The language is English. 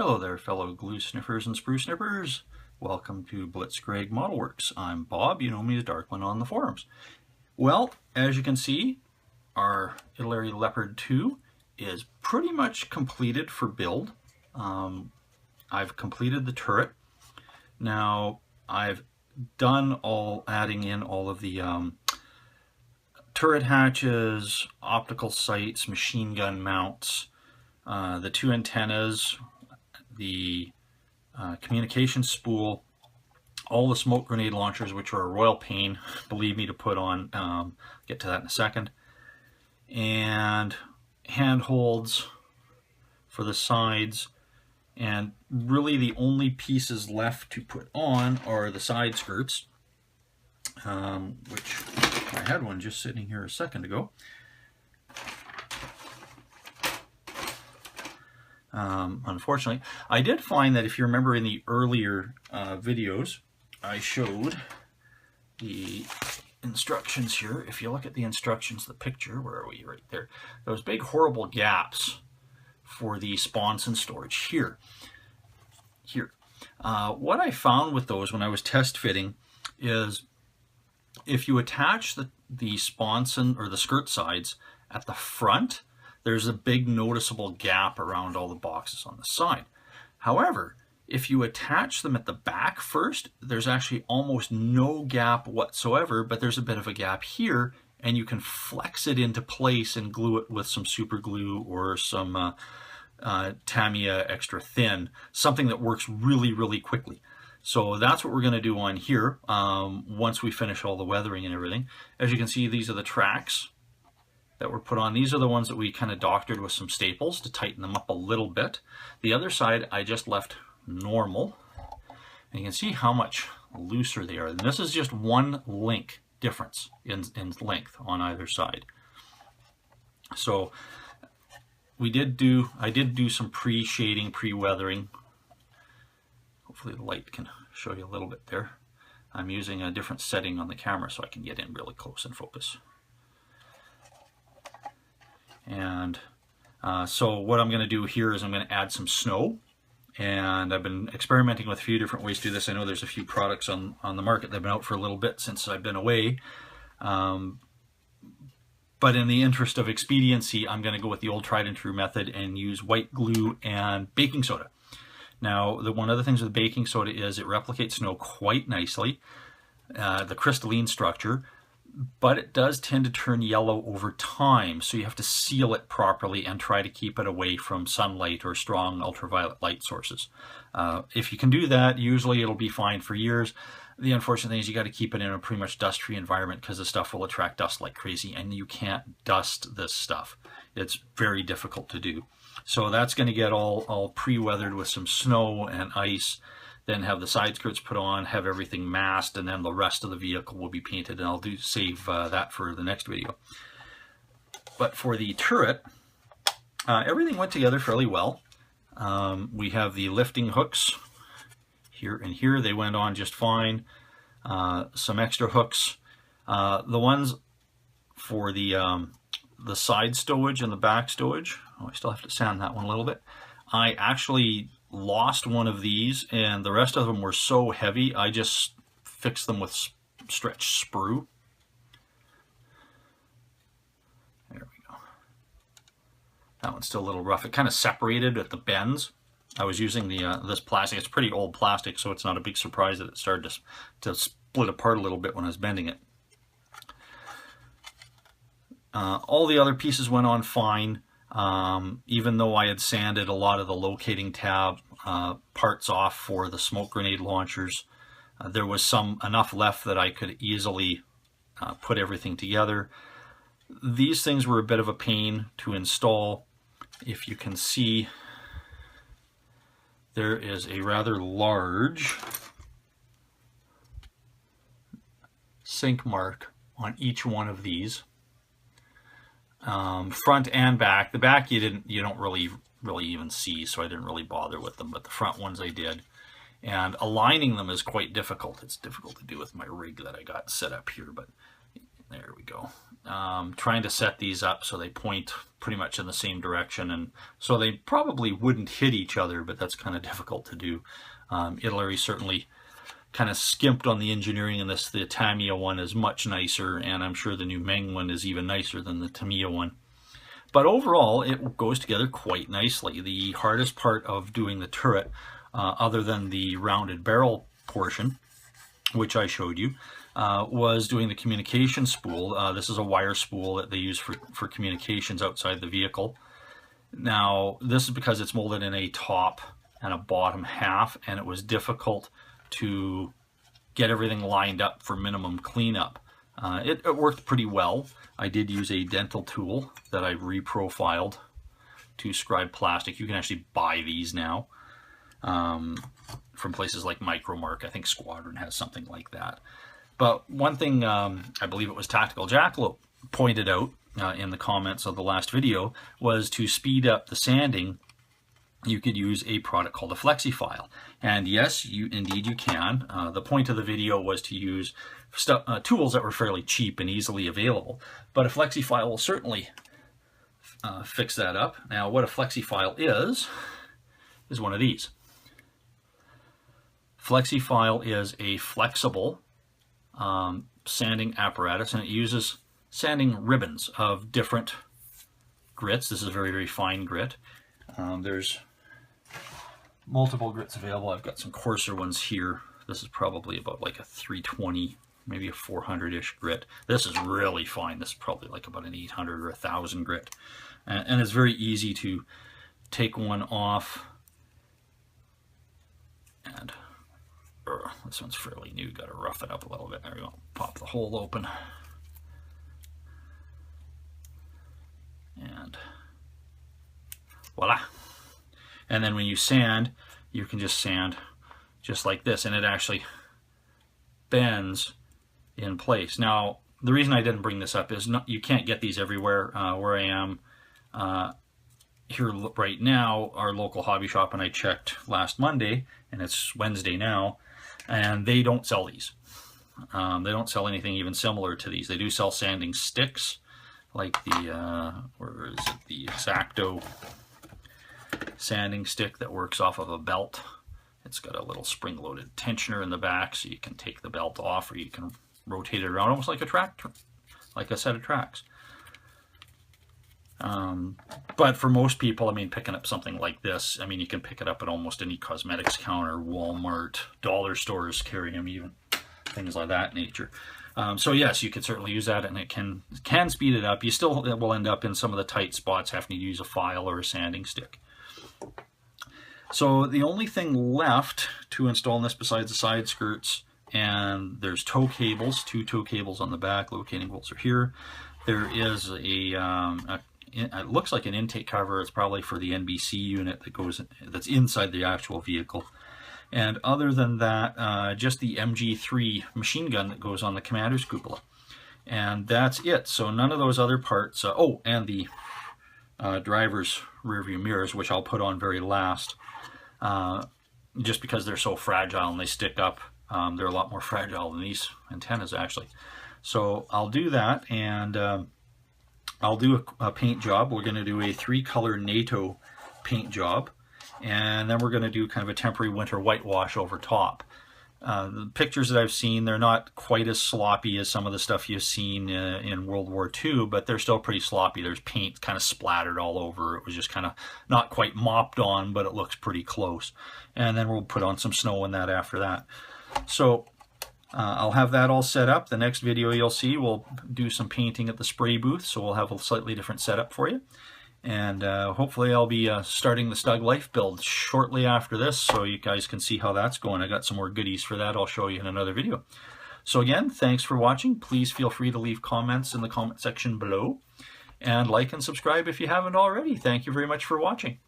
Hello there, fellow glue sniffers and sprue snippers. Welcome to Blitzkrieg Model Works. I'm Bob, you know me as Darkland on the forums. Well, as you can see, our Italeri Leopard 2 is pretty much completed for build. I've completed the turret. Now, I've done adding in all of the turret hatches, optical sights, machine gun mounts, the two antennas, the communication spool, all the smoke grenade launchers, which are a royal pain, believe me, to put on. Get to that in a second. And handholds for the sides. And really the only pieces left to put on are the side skirts, which I had one just sitting here a second ago. Unfortunately, I did find that if you remember in the earlier videos, I showed the instructions here. If you look at the instructions, the picture, where are we? Right there. Those big horrible gaps for the sponson storage here. What I found with those when I was test fitting is if you attach the sponson or the skirt sides at the front, there's a big noticeable gap around all the boxes on the side. However, if you attach them at the back first, there's actually almost no gap whatsoever, but there's a bit of a gap here, and you can flex it into place and glue it with some super glue or some Tamiya extra thin, something that works really, really quickly. So that's what we're going to do on here once we finish all the weathering and everything. As you can see, these are the tracks that were put on. These are the ones that we kind of doctored with some staples to tighten them up a little bit. The other side I just left normal, and you can see how much looser they are. And this is just one link difference in length on either side. So I did do some pre-shading, pre-weathering. Hopefully the light can show you a little bit there. I'm using a different setting on the camera so I can get in really close and focus. And so what I'm going to do here is I'm going to add some snow, and I've been experimenting with a few different ways to do this. I know there's a few products on the market that have been out for a little bit since I've been away, but in the interest of expediency, I'm going to go with the old tried and true method and use white glue and baking soda. Now, one of the things with baking soda is it replicates snow quite nicely, the crystalline structure, but it does tend to turn yellow over time, so you have to seal it properly and try to keep it away from sunlight or strong ultraviolet light sources. If you can do that, usually it'll be fine for years. The unfortunate thing is you got to keep it in a pretty much dust-free environment because the stuff will attract dust like crazy, and you can't dust this stuff. It's very difficult to do. So that's going to get all pre-weathered with some snow and ice, then have the side skirts put on, have everything masked, and then the rest of the vehicle will be painted, and I'll save that for the next video. But for the turret, everything went together fairly well. We have the lifting hooks here and here. They went on just fine. Some extra hooks. The ones for the side stowage and the back stowage, I still have to sand that one a little bit. I actually lost one of these, and the rest of them were so heavy I just fixed them with stretch sprue. There we go. That one's still a little rough. It kind of separated at the bends. I was using the this plastic. It's pretty old plastic, so it's not a big surprise that it started to split apart a little bit when I was bending it. All the other pieces went on fine. Even though I had sanded a lot of the locating tab parts off for the smoke grenade launchers, there was enough left that I could easily put everything together. These things were a bit of a pain to install. If you can see, there is a rather large sink mark on each one of these. Front and back. The back you don't really even see, so I didn't really bother with them, but the front ones I did. And aligning them is quite difficult. It's difficult to do with my rig that I got set up here, but There we go. Trying to set these up so they point pretty much in the same direction, and so they probably wouldn't hit each other, but that's kind of difficult to do. Italeri certainly kind of skimped on the engineering in this. The Tamiya one is much nicer, and I'm sure the new Meng one is even nicer than the Tamiya one. But overall, it goes together quite nicely. The hardest part of doing the turret, other than the rounded barrel portion, which I showed you, was doing the communication spool. This is a wire spool that they use for communications outside the vehicle. Now, this is because it's molded in a top and a bottom half, and it was difficult to get everything lined up for minimum cleanup. It worked pretty well. I did use a dental tool that I reprofiled to scribe plastic. You can actually buy these now from places like Micromark. I think Squadron has something like that. But one thing, I believe it was Tactical Jackalope, pointed out in the comments of the last video, was to speed up the sanding, you could use a product called a FlexiFile. And yes, indeed you can. The point of the video was to use tools that were fairly cheap and easily available. But a FlexiFile will certainly fix that up. Now, what a FlexiFile is one of these. FlexiFile is a flexible sanding apparatus, and it uses sanding ribbons of different grits. This is a very, very fine grit. There's multiple grits available. I've got some coarser ones here. This is probably about like a 320, maybe a 400-ish grit. This is really fine. This is probably like about an 800 or 1,000 grit. And it's very easy to take one off. And this one's fairly new. Got to rough it up a little bit. There we go. Pop the hole open. And voila. And then when you sand, you can just sand just like this, and it actually bends in place. Now, the reason I didn't bring this up is you can't get these everywhere. Where I am here right now, our local hobby shop, and I checked last Monday, and it's Wednesday now, and they don't sell these. They don't sell anything even similar to these. They do sell sanding sticks, like the, where is it, the X-Acto sanding stick that works off of a belt. It's got a little spring-loaded tensioner in the back, so you can take the belt off, or you can rotate it around almost like a tractor, like a set of tracks. But for most people, I mean, picking up something like this, I mean, you can pick it up at almost any cosmetics counter, Walmart, dollar stores carry them, even things like that nature. So yes, you could certainly use that, and it can speed it up. You still will end up in some of the tight spots having to use a file or a sanding stick. So the only thing left to install in this besides the side skirts, and there's tow cables, 2 tow cables on the back, locating bolts are here. There is it looks like an intake cover. It's probably for the NBC unit that's inside the actual vehicle. And other than that, just the MG3 machine gun that goes on the commander's cupola. And that's it. So none of those other parts, oh, and the driver's rearview mirrors, which I'll put on very last, just because they're so fragile and they stick up. They're a lot more fragile than these antennas, actually. So I'll do that, and I'll do a paint job. We're going to do a 3-color NATO paint job, and then we're going to do kind of a temporary winter whitewash over top. The pictures that I've seen, they're not quite as sloppy as some of the stuff you've seen in World War II, but they're still pretty sloppy. There's paint kind of splattered all over. It was just kind of not quite mopped on, but it looks pretty close. And then we'll put on some snow in that after that. So I'll have that all set up. The next video you'll see, we'll do some painting at the spray booth, so we'll have a slightly different setup for you. And hopefully I'll be starting the Stug Life build shortly after this, so you guys can see how that's going. I got some more goodies for that I'll show you in another video. So again, thanks for watching. Please feel free to leave comments in the comment section below, and like and subscribe if you haven't already. Thank you very much for watching.